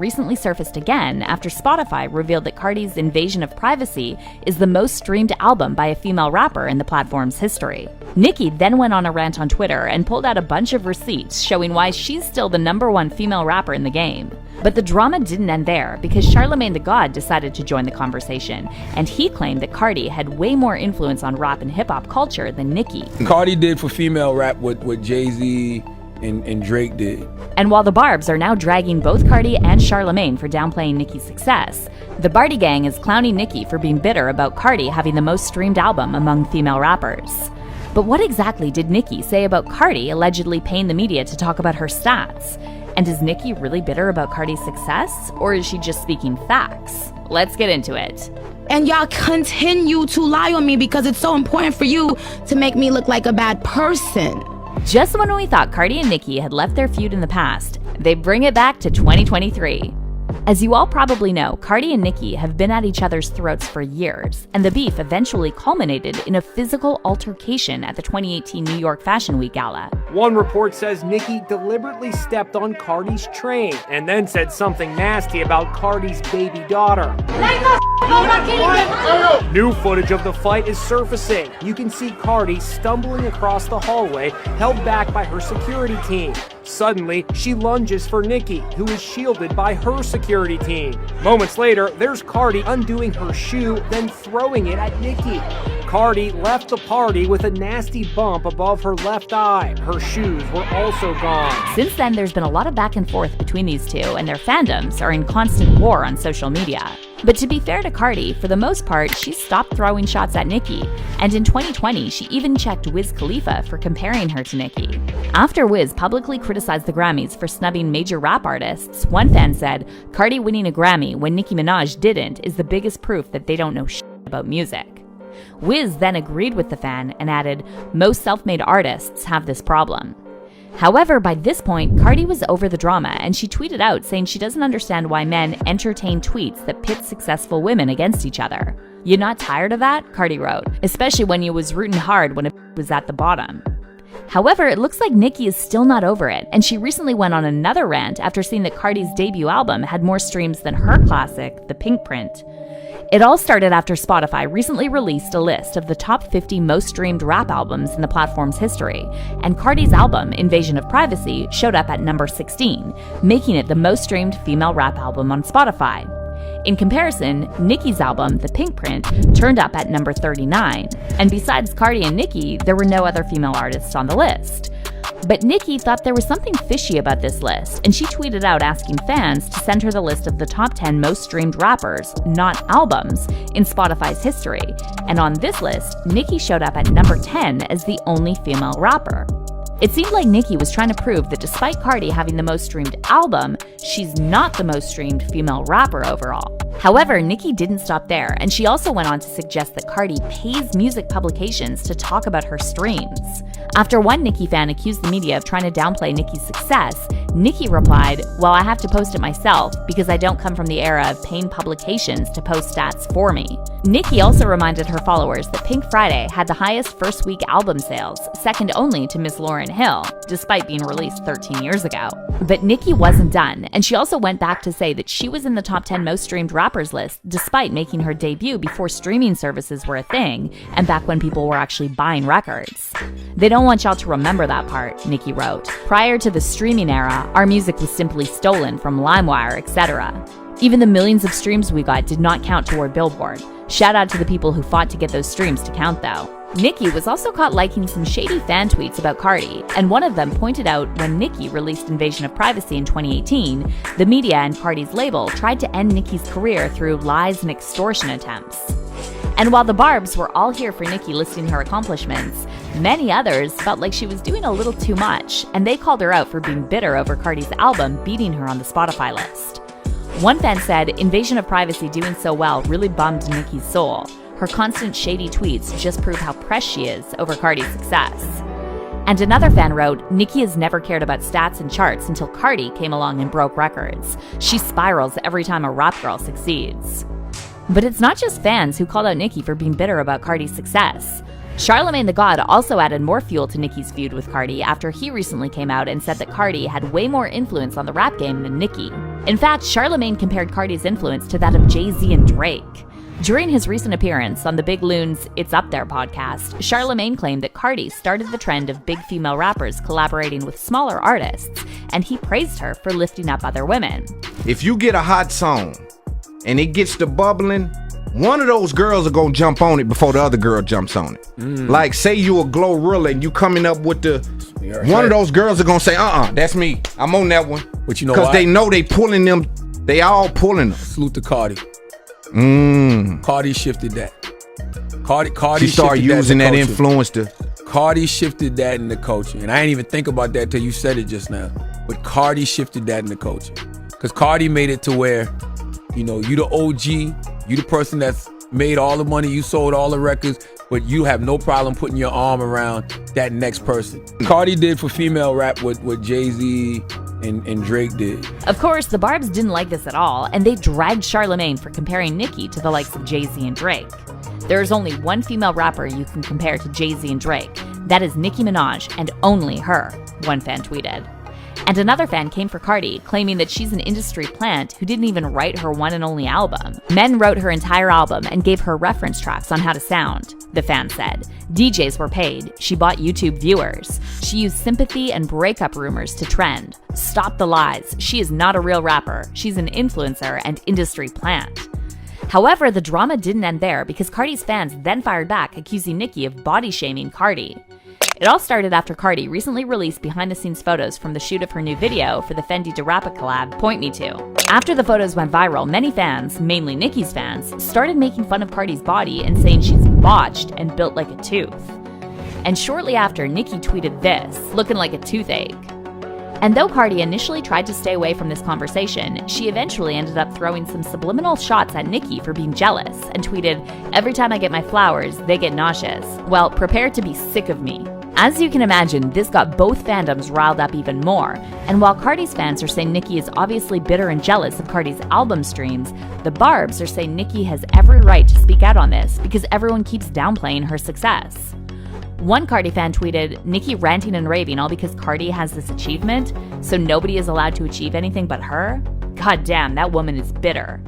recently surfaced again after Spotify revealed that Cardi's Invasion of Privacy is the most streamed album by a female rapper in the platform's history. Nicki then went on a rant on Twitter and pulled out a bunch of receipts showing why she's still the #1 female rapper in the game. But the drama didn't end there, because Charlamagne the God decided to join the conversation, and he claimed that Cardi had way more influence on rap and hip-hop culture than Nicki. Cardi did for female rap what Jay-Z and Drake did. And while the Barbs are now dragging both Cardi and Charlamagne for downplaying Nicki's success, the Bardi gang is clowning Nicki for being bitter about Cardi having the most streamed album among female rappers. But what exactly did Nicki say about Cardi allegedly paying the media to talk about her stats? And is Nicki really bitter about Cardi's success, or is she just speaking facts? Let's get into it. And y'all continue to lie on me because it's so important for you to make me look like a bad person. Just when we thought Cardi and Nicki had left their feud in the past, they bring it back to 2023. As you all probably know, Cardi and Nicki have been at each other's throats for years, and the beef eventually culminated in a physical altercation at the 2018 New York Fashion Week Gala. One report says Nicki deliberately stepped on Cardi's train and then said something nasty about Cardi's baby daughter. New footage of the fight is surfacing. You can see Cardi stumbling across the hallway, held back by her security team. Suddenly, she lunges for Nicki, who is shielded by her security team. Moments later, there's Cardi undoing her shoe, then throwing it at Nicki. Cardi left the party with a nasty bump above her left eye. Her shoes were also gone. Since then, there's been a lot of back and forth between these two, and their fandoms are in constant war on social media. But to be fair to Cardi, for the most part, she stopped throwing shots at Nicki, and in 2020, she even checked Wiz Khalifa for comparing her to Nicki. After Wiz publicly criticized the Grammys for snubbing major rap artists, one fan said, "Cardi winning a Grammy when Nicki Minaj didn't is the biggest proof that they don't know shit about music." Wiz then agreed with the fan and added, "Most self-made artists have this problem." However, by this point, Cardi was over the drama, and she tweeted out saying she doesn't understand why men entertain tweets that pit successful women against each other. "You not tired of that?" Cardi wrote, "especially when you was rooting hard when it was at the bottom." However, it looks like Nicki is still not over it, and she recently went on another rant after seeing that Cardi's debut album had more streams than her classic, The Pink Print. It all started after Spotify recently released a list of the top 50 most streamed rap albums in the platform's history, and Cardi's album, Invasion of Privacy, showed up at number 16, making it the most streamed female rap album on Spotify. In comparison, Nicki's album, The Pink Print, turned up at number 39, and besides Cardi and Nicki, there were no other female artists on the list. But Nicki thought there was something fishy about this list, and she tweeted out asking fans to send her the list of the top 10 most streamed rappers, not albums, in Spotify's history. And on this list, Nicki showed up at number 10 as the only female rapper. It seemed like Nicki was trying to prove that despite Cardi having the most streamed album, she's not the most streamed female rapper overall. However, Nicki didn't stop there, and she also went on to suggest that Cardi pays music publications to talk about her streams. After one Nicki fan accused the media of trying to downplay Nicki's success, Nicki replied, "Well, I have to post it myself because I don't come from the era of paying publications to post stats for me." Nicki also reminded her followers that Pink Friday had the highest first-week album sales, second only to Miss Lauryn Hill, despite being released 13 years ago. But Nicki wasn't done, and she also went back to say that she was in the top 10 most streamed rappers list despite making her debut before streaming services were a thing, and back when people were actually buying records. "They don't want y'all to remember that part," Nicki wrote. "Prior to the streaming era, our music was simply stolen from LimeWire, etc. Even the millions of streams we got did not count toward Billboard. Shout out to the people who fought to get those streams to count, though." Nicki was also caught liking some shady fan tweets about Cardi, and one of them pointed out when Nicki released Invasion of Privacy in 2018, the media and Cardi's label tried to end Nicki's career through lies and extortion attempts. And while the Barbs were all here for Nicki listing her accomplishments, many others felt like she was doing a little too much, and they called her out for being bitter over Cardi's album beating her on the Spotify list. One fan said, "Invasion of Privacy doing so well really bummed Nicki's soul. Her constant shady tweets just prove how pressed she is over Cardi's success." And another fan wrote, "Nicki has never cared about stats and charts until Cardi came along and broke records. She spirals every time a rap girl succeeds." But it's not just fans who called out Nicki for being bitter about Cardi's success. Charlamagne the God also added more fuel to Nicki's feud with Cardi after he recently came out and said that Cardi had way more influence on the rap game than Nicki. In fact, Charlemagne compared Cardi's influence to that of Jay-Z and Drake. During his recent appearance on the Big Loon's It's Up There podcast, Charlemagne claimed that Cardi started the trend of big female rappers collaborating with smaller artists, and he praised her for lifting up other women. If you get a hot song and it gets to bubbling, one of those girls are gonna jump on it before the other girl jumps on it. Like, say you a Glorilla and you coming up with one of those girls are gonna say, that's me. I'm on that one. But you know because they know they pulling them. They all pulling them. Salute to Cardi. Cardi shifted that. Cardi she started using that influence to. Cardi shifted that in the culture, and I didn't even think about that till you said it just now. But Cardi shifted that in the culture, because Cardi made it to where, you know, you the OG, you the person that's made all the money, you sold all the records, but you have no problem putting your arm around that next person. Cardi did for female rap what Jay-Z and Drake did. Of course, the Barbs didn't like this at all, and they dragged Charlemagne for comparing Nicki to the likes of Jay-Z and Drake. There is only one female rapper you can compare to Jay-Z and Drake. That is Nicki Minaj, and only her, one fan tweeted. And another fan came for Cardi, claiming that she's an industry plant who didn't even write her one and only album. Men wrote her entire album and gave her reference tracks on how to sound, the fan said. DJs were paid. She bought YouTube viewers. She used sympathy and breakup rumors to trend. Stop the lies. She is not a real rapper. She's an influencer and industry plant. However, the drama didn't end there, because Cardi's fans then fired back, accusing Nicki of body-shaming Cardi. It all started after Cardi recently released behind-the-scenes photos from the shoot of her new video for the Fendi Da Rappa collab, Point Me To. After the photos went viral, many fans, mainly Nicki's fans, started making fun of Cardi's body and saying she's botched and built like a tooth. And shortly after, Nicki tweeted this, looking like a toothache. And though Cardi initially tried to stay away from this conversation, she eventually ended up throwing some subliminal shots at Nicki for being jealous and tweeted, "Every time I get my flowers, they get nauseous. Well, prepare to be sick of me." As you can imagine, this got both fandoms riled up even more, and while Cardi's fans are saying Nicki is obviously bitter and jealous of Cardi's album streams, the Barbs are saying Nicki has every right to speak out on this because everyone keeps downplaying her success. One Cardi fan tweeted, "Nicki ranting and raving all because Cardi has this achievement, so nobody is allowed to achieve anything but her? God damn, that woman is bitter."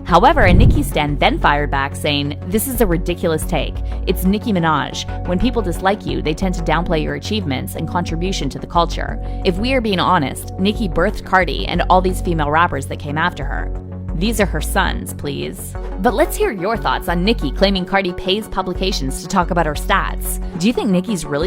However, a Nicki stan then fired back saying, "This is a ridiculous take. It's Nicki Minaj. When people dislike you, they tend to downplay your achievements and contribution to the culture. If we are being honest, Nicki birthed Cardi and all these female rappers that came after her. These are her sons, please." But let's hear your thoughts on Nicki claiming Cardi pays publications to talk about her stats. Do you think Nicki's really